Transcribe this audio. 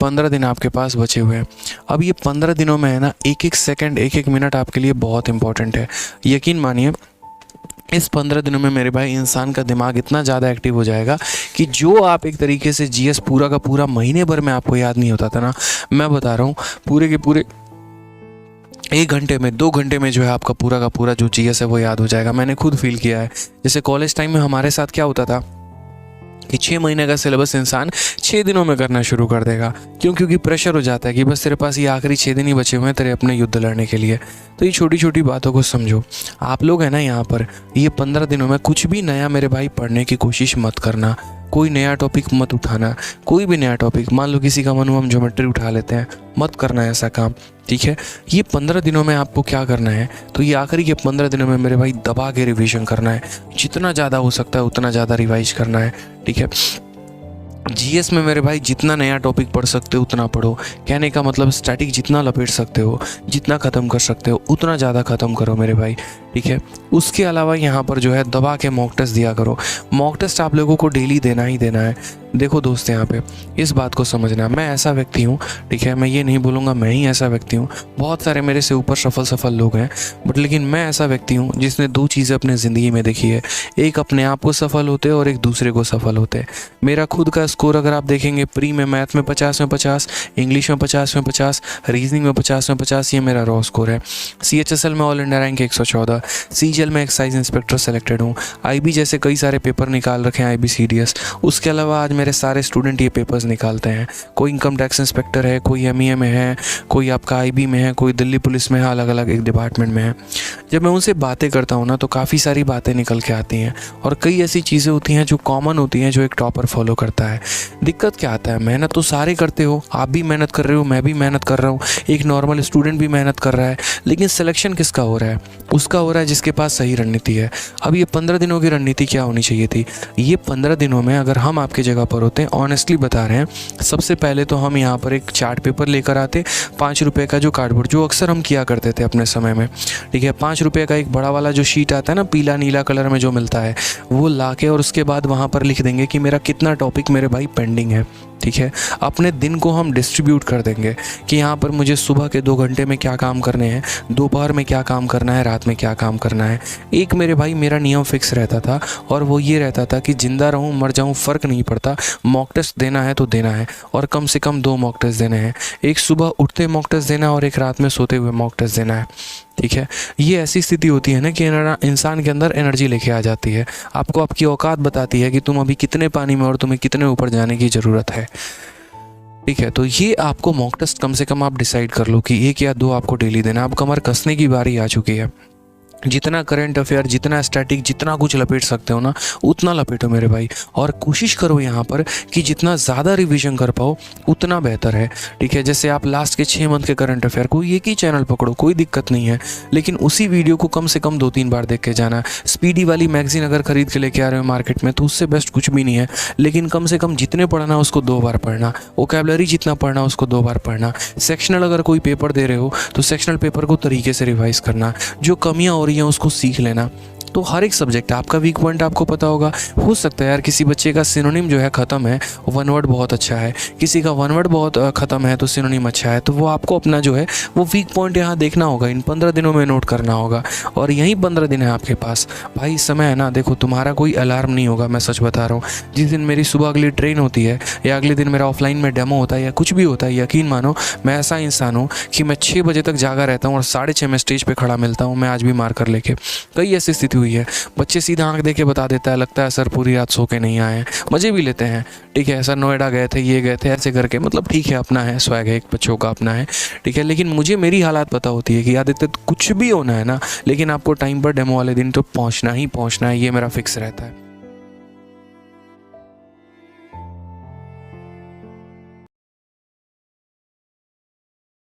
15 दिन आपके पास बचे हुए हैं। अब ये 15 दिनों में है ना, एक एक सेकंड, एक एक मिनट आपके लिए बहुत इंपॉर्टेंट है। यकीन मानिए, इस 15 दिनों में मेरे भाई इंसान का दिमाग इतना ज़्यादा एक्टिव हो जाएगा कि जो आप एक तरीके से जीएस पूरा का पूरा महीने भर में आपको याद नहीं होता था ना, मैं बता रहा हूँ पूरे के पूरे 1 घंटे में, 2 घंटे में जो है आपका पूरा का पूरा जो जीएस है वो याद हो जाएगा। मैंने खुद फील किया है। जैसे कॉलेज टाइम में हमारे साथ क्या होता था कि 6 महीने का सिलेबस इंसान 6 दिनों में करना शुरू कर देगा। क्यों? क्योंकि प्रेशर हो जाता है कि बस तेरे पास ये आखिरी 6 दिन ही बचे हुए हैं तेरे अपने युद्ध लड़ने के लिए। तो ये छोटी छोटी बातों को समझो। आप लोग हैं ना यहाँ पर, ये 15 दिनों में कुछ भी नया मेरे भाई पढ़ने की कोशिश मत करना। कोई नया टॉपिक मत उठाना, कोई भी नया टॉपिक। मान लो किसी का मन हुआ हम ज्योमेट्री उठा लेते हैं, मत करना ऐसा काम, ठीक है। ये 15 दिनों में आपको क्या करना है, तो ये आखिरी के 15 दिनों में मेरे भाई दबा के रिवीजन करना है। जितना ज़्यादा हो सकता है उतना ज़्यादा रिवाइज करना है, ठीक है। जीएस में मेरे भाई जितना नया टॉपिक पढ़ सकते हो उतना पढ़ो। कहने का मतलब स्टैटिक जितना लपेट सकते हो, जितना ख़त्म कर सकते हो उतना ज़्यादा ख़त्म करो मेरे भाई, ठीक है। उसके अलावा यहाँ पर जो है दबा के मॉक टेस्ट दिया करो। मॉक टेस्ट आप लोगों को डेली देना ही देना है। देखो दोस्त, यहाँ पे इस बात को समझना, मैं ऐसा व्यक्ति हूँ, ठीक है। मैं ये नहीं बोलूँगा मैं ही ऐसा व्यक्ति हूँ, बहुत सारे मेरे से ऊपर सफल लोग हैं, बट लेकिन मैं ऐसा व्यक्ति हूँ जिसने 2 चीज़ें अपने ज़िंदगी में देखी है। एक अपने आप को सफल होते और एक दूसरे को सफल होते। मेरा खुद का स्कोर अगर आप देखेंगे, प्री में मैथ में 50 में 50, इंग्लिश में 50 में 50, रीजनिंग में 50 में 50, ये मेरा रॉ स्कोर है। CHSL में ऑल इंडिया रैंक 114, CGL में एक्साइज इंस्पेक्टर सेलेक्टेड हूँ। IB जैसे कई सारे पेपर निकाल रखे हैं, IBCDS। उसके अलावा आज मेरे सारे स्टूडेंट ये पेपर्स निकालते हैं। कोई इनकम टैक्स इंस्पेक्टर है, कोई MEA में है, कोई आपका IB में है, कोई दिल्ली पुलिस में है, अलग अलग एक डिपार्टमेंट में है। जब मैं उनसे बातें करता हूँ ना, तो काफ़ी सारी बातें निकल के आती हैं और कई ऐसी चीज़ें होती हैं जो कॉमन होती हैं, जो एक टॉपर फॉलो करता है। दिक्कत क्या आता है, मेहनत तो सारे करते हो, आप भी मेहनत कर रहे हो, मैं भी मेहनत कर रहा हूँ, एक नॉर्मल स्टूडेंट भी मेहनत कर रहा है, लेकिन सिलेक्शन किसका हो रहा है? उसका हो रहा है जिसके पास सही रणनीति है। अब ये 15 दिनों की रणनीति क्या होनी चाहिए थी? ये 15 दिनों में अगर हम आपकी जगह पर होते, ऑनेस्टली बता रहे हैं, सबसे पहले तो हम यहाँ पर एक चार्ट पेपर लेकर आते, 5 रुपये का जो कार्डबोर्ड, जो अक्सर हम किया करते थे अपने समय में, ठीक है। 5 रुपये का एक बड़ा वाला जो शीट आता है ना, पीला नीला कलर में जो मिलता है, वो ला के और उसके बाद वहाँ पर लिख देंगे कि मेरा कितना टॉपिक मेरे भाई पेंडिंग है, ठीक है। अपने दिन को हम डिस्ट्रीब्यूट कर देंगे कि यहाँ पर मुझे सुबह के 2 घंटे में क्या काम करने हैं, दोपहर में क्या काम करना है, रात में क्या काम करना है। एक मेरे भाई मेरा नियम फिक्स रहता था और वो ये रहता था कि जिंदा रहूँ मर जाऊँ फ़र्क नहीं पड़ता, मॉक टेस्ट देना है तो देना है, और कम से कम 2 मॉक टेस्ट देने हैं। एक सुबह उठते मॉक टेस्ट देना है और एक रात में सोते हुए मॉक टेस्ट देना है, ठीक है। ये ऐसी स्थिति होती है ना कि इंसान के अंदर एनर्जी लेके आ जाती है, आपको आपकी औकात बताती है कि तुम अभी कितने पानी में और तुम्हें कितने ऊपर जाने की ज़रूरत है, ठीक है। तो ये आपको मॉक टेस्ट कम से कम आप डिसाइड कर लो कि 1 या 2 आपको डेली देना। अब कमर कसने की बारी आ चुकी है। जितना करंट अफेयर, जितना स्टैटिक, जितना कुछ लपेट सकते हो ना, उतना लपेटो मेरे भाई। और कोशिश करो यहाँ पर कि जितना ज़्यादा रिवीजन कर पाओ उतना बेहतर है, ठीक है। जैसे आप लास्ट के 6 मंथ के करंट अफेयर को एक ही चैनल पकड़ो, कोई दिक्कत नहीं है, लेकिन उसी वीडियो को कम से कम 2-3 बार देख के जाना। स्पीडी वाली मैगजीन अगर खरीद के लेके आ रहे हो मार्केट में तो उससे बेस्ट कुछ भी नहीं है, लेकिन कम से कम जितने पढ़ना उसको 2 बार पढ़ना। वोकैबुलरी जितना पढ़ना उसको 2 बार पढ़ना। सेक्शनल अगर कोई पेपर दे रहे हो तो सेक्शनल पेपर को तरीके से रिवाइज करना। जो कमियाँ हो रही हैं उसको सीख लेना। तो हर एक सब्जेक्ट, आपका वीक पॉइंट आपको पता होगा। हो सकता है यार किसी बच्चे का सिनोनिम जो है ख़त्म है, 1 वर्ड बहुत अच्छा है, किसी का 1 वर्ड बहुत ख़त्म है तो सिनोनिम अच्छा है, तो वो आपको अपना जो है वो वीक पॉइंट यहाँ देखना होगा, इन 15 दिनों में नोट करना होगा। और यही 15 दिन है आपके पास भाई, समय है ना। देखो तुम्हारा कोई अलार्म नहीं होगा, मैं सच बता रहा हूँ। जिस दिन मेरी सुबह अगली ट्रेन होती है या अगले दिन मेरा ऑफलाइन में डेमो होता है या कुछ भी होता है, यकीन मानो मैं ऐसा इंसान हूँ कि मैं 6 बजे तक जागा रहता हूँ और 6:30 में स्टेज पर खड़ा मिलता हूँ। मैं आज भी मार्कर लेके, कई ऐसी स्थिति हुई है। बच्चे सीधा आंख देके बता देता है, लगता है सर पूरी रात सो के नहीं आए हैं, मज़े भी लेते हैं, ठीक है। सर नोएडा गए थे, ये गए थे, ऐसे करके, मतलब ठीक है, अपना है, स्वैग है, एक बच्चों का अपना है, ठीक है। लेकिन मुझे मेरी हालात पता होती है कि आदित्य कुछ भी होना है ना, लेकिन आपको टाइम पर डेमो वाले दिन तो पहुंचना ही पहुंचना है, ये मेरा फिक्स रहता है।